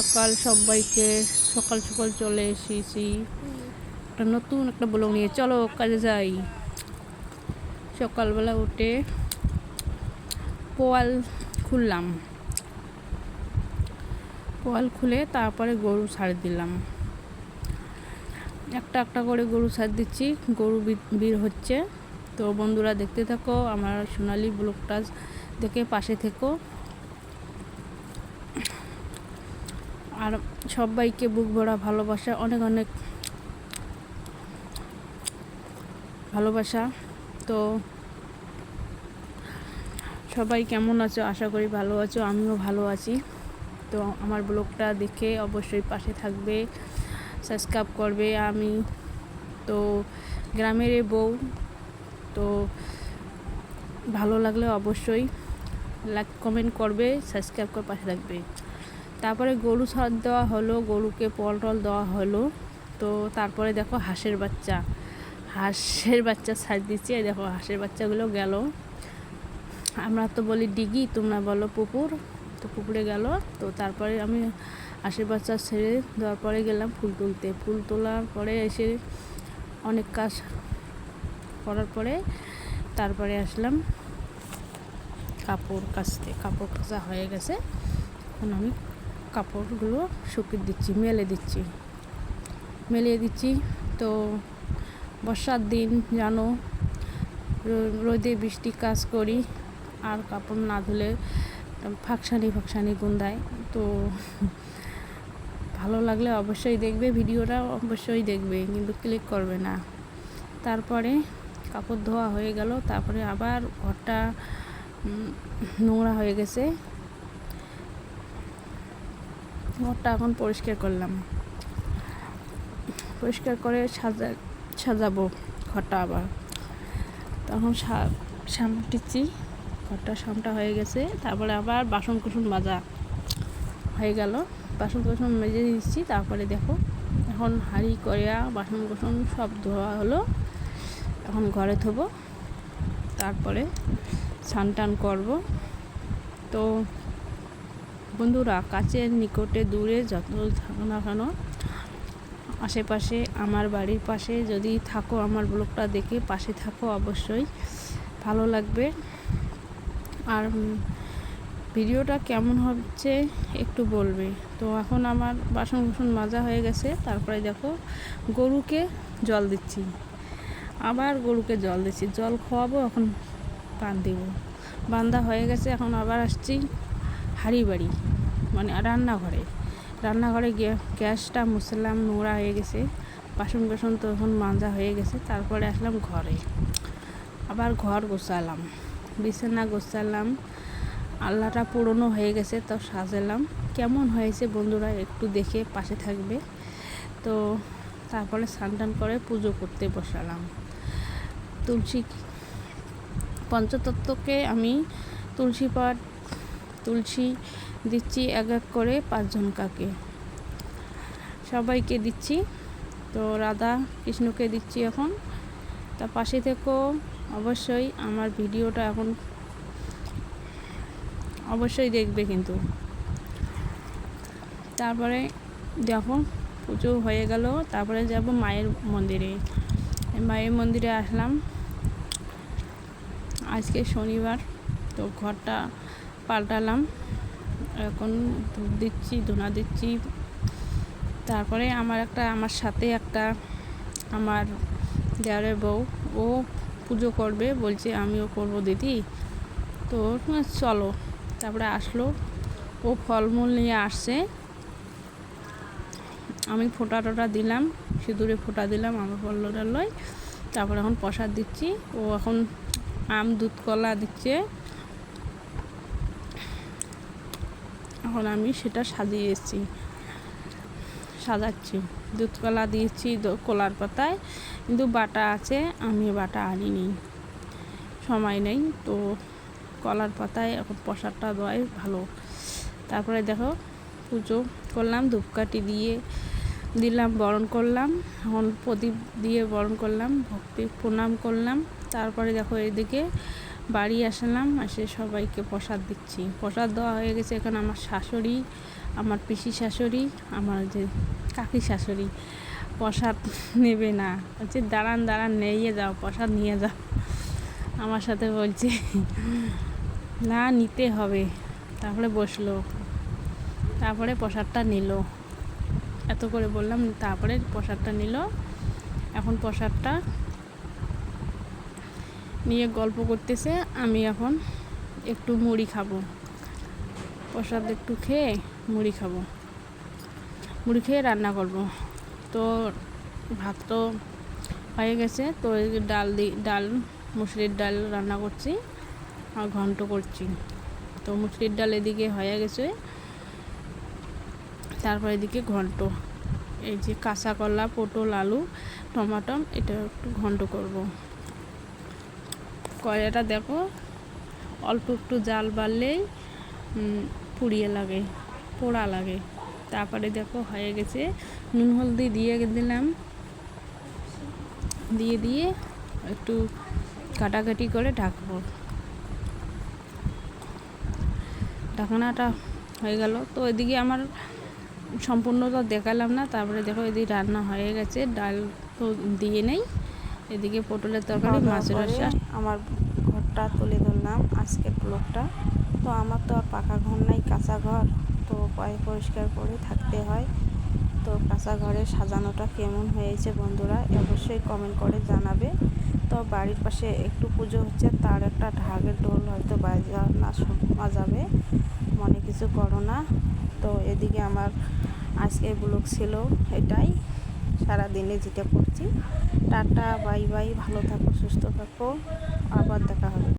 সকাল সবাইকে। সকাল সকাল চলে এসেছি একটা নতুন একটা ব্লগ নিয়ে। চলো কাজে যাই। সকালবেলা উঠে পোয়াল খুললাম, পোয়াল খুলে তারপরে গরু ছাড় দিলাম। একটা একটা করে গরু ছাড় দিচ্ছি, গরু বের হচ্ছে। তো বন্ধুরা দেখতে থাকো, আমার সোনালি ব্লগটা দেখে পাশে থেকো। আর সবাইকে বুক ভরা ভালোবাসা, অনেক অনেক ভালোবাসা। তো সবাই কেমন আছো? আশা করি ভালো আছো, আমিও ভালো আছি। তো আমার ব্লগটা দেখে অবশ্যই পাশে থাকবে, সাবস্ক্রাইব করবে। আমি তো গ্রামের বউ, তো ভালো লাগলে অবশ্যই লাইক কমেন্ট করবে, সাবস্ক্রাইব করে পাশে থাকবে। তারপরে গরু ছাড় দেওয়া হলো, গরুকে পল টল দেওয়া হলো। তো তারপরে দেখো হাঁসের বাচ্চা ছাড় দিচ্ছি। দেখো হাঁসের বাচ্চাগুলো গেল। আমরা তো বলি ডিগি, তোমরা বলো পুকুর। তো পুকুরে গেল। তো তারপরে আমি হাঁসের বাচ্চা ছেড়ে দেওয়ার পরে গেলাম ফুল তুলতে। ফুল তোলার পরে এসে অনেক কাজ করার পরে তারপরে আসলাম কাপড় কাচতে। কাপড় কাচা হয়ে গেছে, এখন আমি কাপড়গুলো শুকিয়ে দিচ্ছি, মেলিয়ে দিচ্ছি। তো বর্ষার দিন জানো, রোদে বৃষ্টি কাজ করি, আর কাপড় না ধুলে ফাঁকসানি গন্ধায়। তো ভালো লাগলে অবশ্যই দেখবে, ভিডিওটা অবশ্যই দেখবে, কিন্তু ক্লিক করবে না। তারপরে কাপড় ধোয়া হয়ে গেল। তারপরে আবার ঘরটা নোংরা হয়ে গেছে, ঘরটা এখন পরিষ্কার করলাম। পরিষ্কার করে সাজাবো ঘরটা আবার। তখন সামটিছি, ঘরটা সামটা হয়ে গেছে। তারপরে আবার বাসন কুসন মাজা হয়ে গেল, বাসন কুসন মেজে দিচ্ছি। তারপরে দেখো এখন হাঁড়ি কড়া বাসন কুসন সব ধোয়া হলো, এখন ঘরে ধোবো। তারপরে স্নান টান করবো। তো বন্ধুরা, কাছের নিকটে দূরে যত থাকো না কেন, আশেপাশে আমার বাড়ির পাশে যদি থাকো, আমার ব্লগটা দেখে পাশে থাকো, অবশ্যই ভালো লাগবে। আর ভিডিওটা কেমন হচ্ছে একটু বলবে। তো এখন আমার বাসন কুসন মাজা হয়ে গেছে। তারপরে দেখো গরুকে জল দিচ্ছি, আবার গরুকে জল দিচ্ছি, জল খাওয়াবো, এখন বান্ধা হয়ে গেছে। এখন আবার আসছি হাঁড়ি বাড়ি, মানে রান্নাঘরে গিয়ে গ্যাসটা মুছলাম, নোংরা হয়ে গেছে। বাসন কুসন তো এখন মাজা হয়ে গেছে। তারপরে আসলাম ঘরে, আবার ঘর গোছালাম, বিছানা গোছালাম। আল্লাহটা পুরনো হয়ে গেছে, তো সাজালাম। কেমন হয়েছে বন্ধুরা একটু দেখে পাশে থাকবে। তো তারপরে স্নান টান করে পুজো করতে বসালাম। পঞ্চতত্ত্বকে আমি তুলসী দিচ্ছি এক এক করে 5 জনকাকে, সবাইকে দিচ্ছি। তো রাধা কৃষ্ণকে দিচ্ছি এখন। তা পাশে থেকো অবশ্যই, আমার ভিডিওটা এখন অবশ্যই দেখবে কিন্তু। তারপরে দেখো পুজো হয়ে গেল। তারপরে যাব মায়ের মন্দিরে আসলাম। আজকে শনিবার, তো ঘরটা পাল্টালাম, এখন ধূনা দিচ্ছি। তারপরে আমার সাথে একটা আমার দেওরের বউ, ও পুজো করবে বলছে, আমিও করবো দিদি। তো চলো। তারপরে আসলো, ও ফলমূল নিয়ে আসছে, আমি ফোঁটা দিলাম, সিঁদুরে ফোঁটা দিলাম আমার ফলটা লয়। তারপরে এখন প্রসাদ দিচ্ছি। ও এখন আম দুধ কলা দিচ্ছে, এখন আমি সেটা সাজাচ্ছি। দুধ কলা দিয়েছি কলার পাতায়, কিন্তু বাটা আছে, আমি বাটা আনিনি, সময় নেই। তো কলার পাতায় এখন প্রসাদটা দেওয়াই ভালো। তারপরে দেখো পুজো করলাম, ধূপকাঠি দিলাম, বরণ করলাম। এখন প্রদীপ দিয়ে বরণ করলাম, ভক্তি প্রণাম করলাম। তারপরে দেখো এদিকে বাড়ি আসলাম, এসে সবাইকে প্রসাদ দিচ্ছি। প্রসাদ দেওয়া হয়ে গেছে। এখন আমার শাশুড়ি, আমার পিসি শাশুড়ি, আমার যে কাকি শাশুড়ি প্রসাদ নেবে না, বলছে দাঁড়ান দাঁড়ান নিয়ে যাও, প্রসাদ নিয়ে যাও। আমার সাথে বলছে না নিতে হবে। তারপরে বসলো, তারপরে প্রসাদটা নিল। এত করে বললাম, তারপরে প্রসাদটা নিল। এখন প্রসাদটা নিয়ে গল্প করতেছে। আমি এখন একটু মুড়ি খাবো, প্রসাদ একটু খেয়ে মুড়ি খাবো, মুড়ি খেয়ে রান্না করব। তো ভাত তো হয়ে গেছে, তো ডাল মুসুরির ডাল রান্না করছি আর ঘন্ট করছি। তো মুসুরির ডাল এদিকে হয়ে গেছে, তারপর এদিকে ঘন্ট, এই যে কাঁচা কলা, পটল, আলু, টমাটো, এটা একটু ঘন্ট করব। কড়াইটা দেখো অল্প একটু জাল বাড়লেই পোড়া লাগে। তারপরে দেখো হয়ে গেছে, নুন হলদি দিয়ে দিলাম, দিয়ে একটু কাটাকাটি করে ঢাকবো। ঢাকনাটা হয়ে গেল। তো এদিকে আমার সম্পূর্ণটা দেখালাম না। তারপরে দেখো এদিকে রান্না হয়ে গেছে, ডাল তো দিয়ে নেই, এদিকে পটলের তরকারি, মাছের রসা। আমার ঘরটা তুলে ধরলাম আজকের ব্লগটা। তো আমার তো আর পাকা ঘর নাই, কাঁচা ঘর, তো পরিষ্কার করে থাকতে হয়। তো কাঁচা ঘরে সাজানোটা কেমন হয়েছে বন্ধুরা অবশ্যই কমেন্ট করে জানাবে। তো বাড়ির পাশে একটু পুজো হচ্ছে, তার একটা ঢাকের ঢোল হয়তো বাজাবে, মনে কিছু করো না। তো এদিকে আমার আজকের ব্লগ ছিল এটাই, সারাদিনে যেটা করছি। টাটা, বাই বাই, ভালো থাকো, সুস্থ থাকো, আবার দেখা